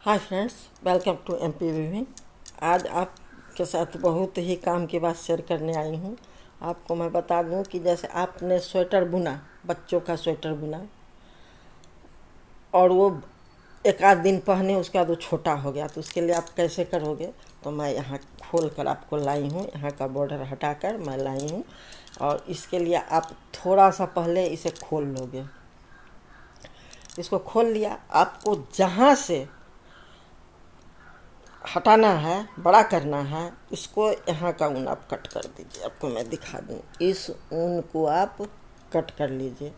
Hi friends, welcome to MP viewing. आज आपके साथ बहुत ही काम की बात शेयर करने आई हूँ। आपको मैं बता दूँ कि जैसे आपने स्वेटर बुना, बच्चों का स्वेटर बुना और वो एक आध दिन पहने उसके बाद वो छोटा हो गया, तो उसके लिए आप कैसे करोगे। तो मैं यहाँ खोल कर आपको लाई हूँ, यहाँ का बॉर्डर हटाकर मैं लाई हूँ। और इसके लिए आप थोड़ा सा पहले इसे खोल लोगे। इसको खोल लिया, आपको जहाँ से हटाना है, बड़ा करना है, इसको यहाँ का ऊन आप कट कर दीजिए। आपको मैं दिखा दूँ, इस ऊन को आप कट कर लीजिए।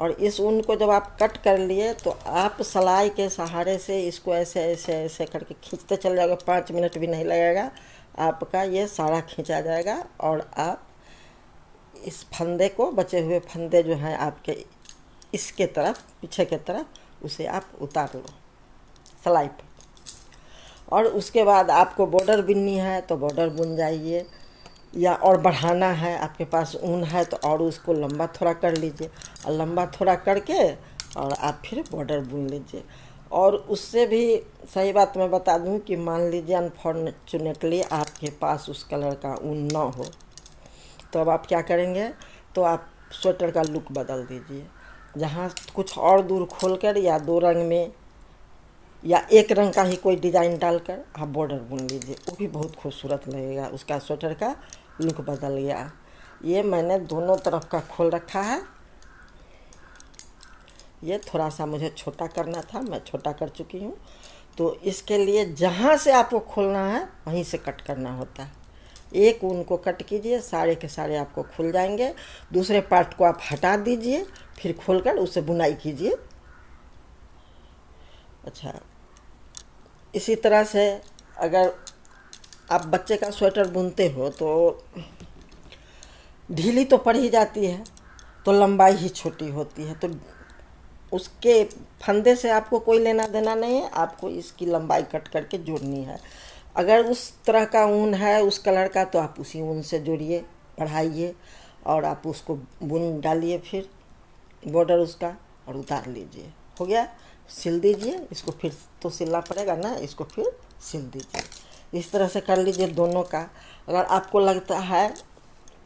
और इस ऊन को जब आप कट कर लिए तो आप सलाई के सहारे से इसको ऐसे ऐसे ऐसे करके खींचते चले जाओगे। 5 मिनट भी नहीं लगेगा, आपका ये सारा खींचा जाएगा। और आप इस फंदे को, बचे हुए फंदे जो हैं आपके इसके तरफ, पीछे के तरफ, उसे आप उतार लो सलाई पर। और उसके बाद आपको बॉर्डर बुननी है तो बॉर्डर बुन जाइए, या और बढ़ाना है, आपके पास ऊन है तो और उसको लंबा थोड़ा कर लीजिए। और लंबा थोड़ा करके और आप फिर बॉर्डर बुन लीजिए। और उससे भी सही बात मैं बता दूं कि मान लीजिए अनफॉर्चुनेटली आपके पास उस कलर का ऊन ना हो, तो अब आप क्या करेंगे, तो आप स्वेटर का लुक बदल दीजिए। जहाँ कुछ और दूर खोलकर या दो रंग में या एक रंग का ही कोई डिज़ाइन डालकर आप बॉर्डर बुन लीजिए, वो भी बहुत खूबसूरत लगेगा। उसका स्वेटर का लुक बदल गया। ये मैंने दोनों तरफ का खोल रखा है। ये थोड़ा सा मुझे छोटा करना था, मैं छोटा कर चुकी हूँ। तो इसके लिए जहाँ से आपको खोलना है वहीं से कट करना होता है। एक ऊन को कट कीजिए, सारे के सारे आपको खुल जाएंगे। दूसरे पार्ट को आप हटा दीजिए, फिर खोलकर उसे बुनाई कीजिए। अच्छा, इसी तरह से अगर आप बच्चे का स्वेटर बुनते हो तो ढीली तो पड़ ही जाती है, तो लंबाई ही छोटी होती है, तो उसके फंदे से आपको कोई लेना देना नहीं है। आपको इसकी लंबाई कट करके जोड़नी है। अगर उस तरह का ऊन है, उस कलर का, तो आप उसी ऊन से जोड़िए, बढ़ाइए और आप उसको बुन डालिए फिर बॉर्डर उसका, और उतार लीजिए। हो गया, सिल दीजिए। इसको फिर तो सिलना पड़ेगा ना, इसको फिर सिल दीजिए। इस तरह से कर लीजिए दोनों का। अगर आपको लगता है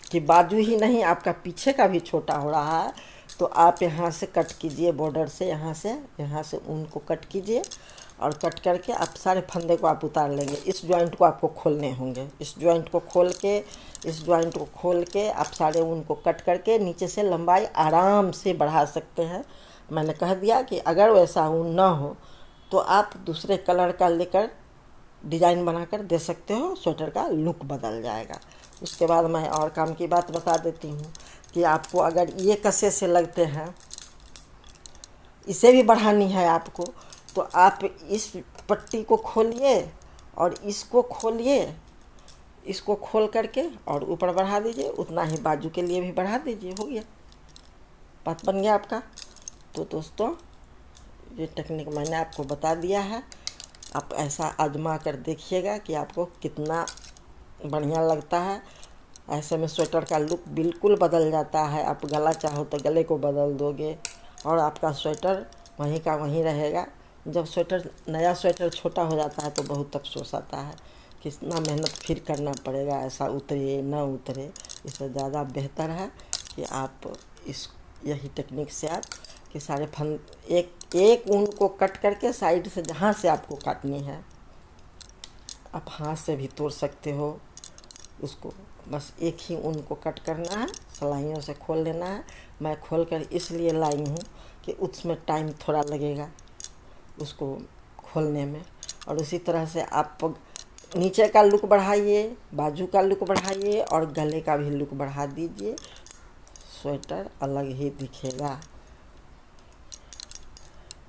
कि बाजू ही नहीं, आपका पीछे का भी छोटा हो रहा है, तो आप यहाँ से कट कीजिए, बॉर्डर से यहाँ से ऊन को कट कीजिए। और कट करके आप सारे फंदे को आप उतार लेंगे। इस जॉइंट को आपको खोलने होंगे। इस जॉइंट को खोल के आप सारे ऊन को कट करके नीचे से लंबाई आराम से बढ़ा सकते हैं। मैंने कह दिया कि अगर वैसा ऊन ना हो तो आप दूसरे कलर का लेकर डिज़ाइन बनाकर दे सकते हो, स्वेटर का लुक बदल जाएगा। उसके बाद मैं और काम की बात बता देती हूँ कि आपको अगर ये कसे से लगते हैं, इसे भी बढ़ानी है आपको, तो आप इस पट्टी को खोलिए और इसको खोलिए, इसको खोल करके और ऊपर बढ़ा दीजिए। उतना ही बाजू के लिए भी बढ़ा दीजिए। हो गया, बात बन गया आपका। तो दोस्तों, ये टेक्निक मैंने आपको बता दिया है। आप ऐसा आजमा कर देखिएगा कि आपको कितना बढ़िया लगता है। ऐसे में स्वेटर का लुक बिल्कुल बदल जाता है। आप गला चाहो तो गले को बदल दोगे और आपका स्वेटर वहीं का वहीं रहेगा। जब नया स्वेटर छोटा हो जाता है तो बहुत अफसोस आता है, कितना मेहनत फिर करना पड़ेगा, ऐसा उतरे ना उतरे। इससे ज़्यादा बेहतर है कि आप यही टेक्निक से आप कि सारे एक ऊन को कट करके साइड से जहाँ से आपको काटनी है, आप हाथ से भी तोड़ सकते हो उसको। बस एक ही ऊन को कट करना है, सिलाइयों से खोल लेना है। मैं खोल कर इसलिए लाई हूँ कि उसमें टाइम थोड़ा लगेगा उसको खोलने में। और उसी तरह से आप नीचे का लुक बढ़ाइए, बाजू का लुक बढ़ाइए और गले का भी लुक बढ़ा दीजिए। स्वेटर अलग ही दिखेगा।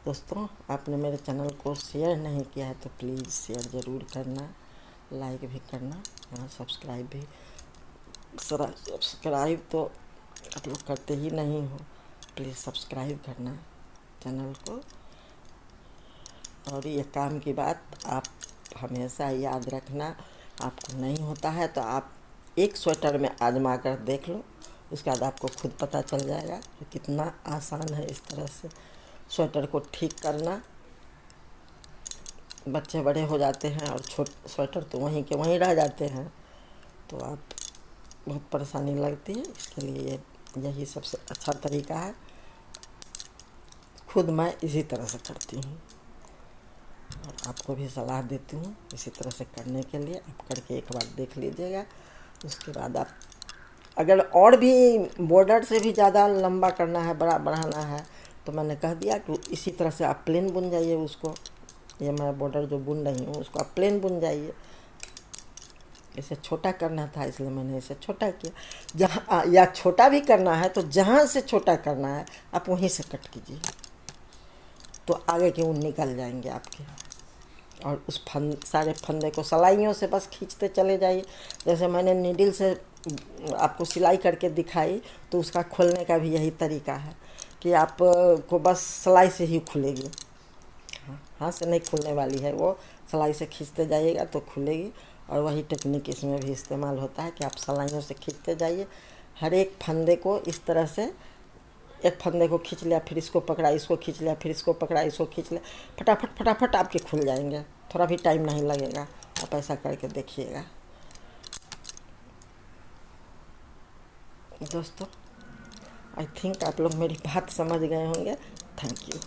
दोस्तों, आपने मेरे चैनल को शेयर नहीं किया है तो प्लीज़ शेयर ज़रूर करना, लाइक भी करना और सब्सक्राइब भी। सब्सक्राइब तो आप लोग करते ही नहीं हो, प्लीज़ सब्सक्राइब करना चैनल को। और ये काम की बात आप हमेशा याद रखना। आपको नहीं होता है तो आप एक स्वेटर में आजमा कर देख लो, उसके बाद आपको खुद पता चल जाएगा कि कितना आसान है इस तरह से स्वेटर को ठीक करना। बच्चे बड़े हो जाते हैं और स्वेटर तो वहीं के वहीं रह जाते हैं, तो आप बहुत परेशानी लगती है। इसके लिए यही सबसे अच्छा तरीका है। खुद मैं इसी तरह से करती हूँ और आपको भी सलाह देती हूँ इसी तरह से करने के लिए। आप करके एक बार देख लीजिएगा, उसके बाद आप अगर और भी बॉर्डर से भी ज़्यादा लंबा करना है, बड़ा बढ़ाना है, तो मैंने कह दिया कि इसी तरह से आप प्लेन बुन जाइए उसको। ये मैं बॉर्डर जो बुन रही हूँ उसको आप प्लेन बुन जाइए। इसे छोटा करना था इसलिए मैंने इसे छोटा किया। जहाँ या छोटा भी करना है तो जहाँ से छोटा करना है आप वहीं से कट कीजिए, तो आगे के ऊन निकल जाएंगे आपके। और उस सारे फंदे को सिलाइयों से बस खींचते चले जाइए। जैसे मैंने नीडल से आपको सिलाई करके दिखाई, तो उसका खोलने का भी यही तरीका है कि आप को बस सिलाई से ही खुलेगी, हाथ से नहीं खुलने वाली है वो। सिलाई से खींचते जाइएगा तो खुलेगी। और वही टेक्निक इसमें भी इस्तेमाल होता है कि आप सिलाइयों से खींचते जाइए। हर एक फंदे को इस तरह से, एक फंदे को खींच लिया, फिर इसको पकड़ा, इसको खींच लिया, फिर इसको पकड़ा, इसको खींच लिया, फटाफट फटाफट आपके खुल जाएंगे। थोड़ा भी टाइम नहीं लगेगा, आप ऐसा करके देखिएगा। दोस्तों, आई थिंक आप लोग मेरी बात समझ गए होंगे। Thank you.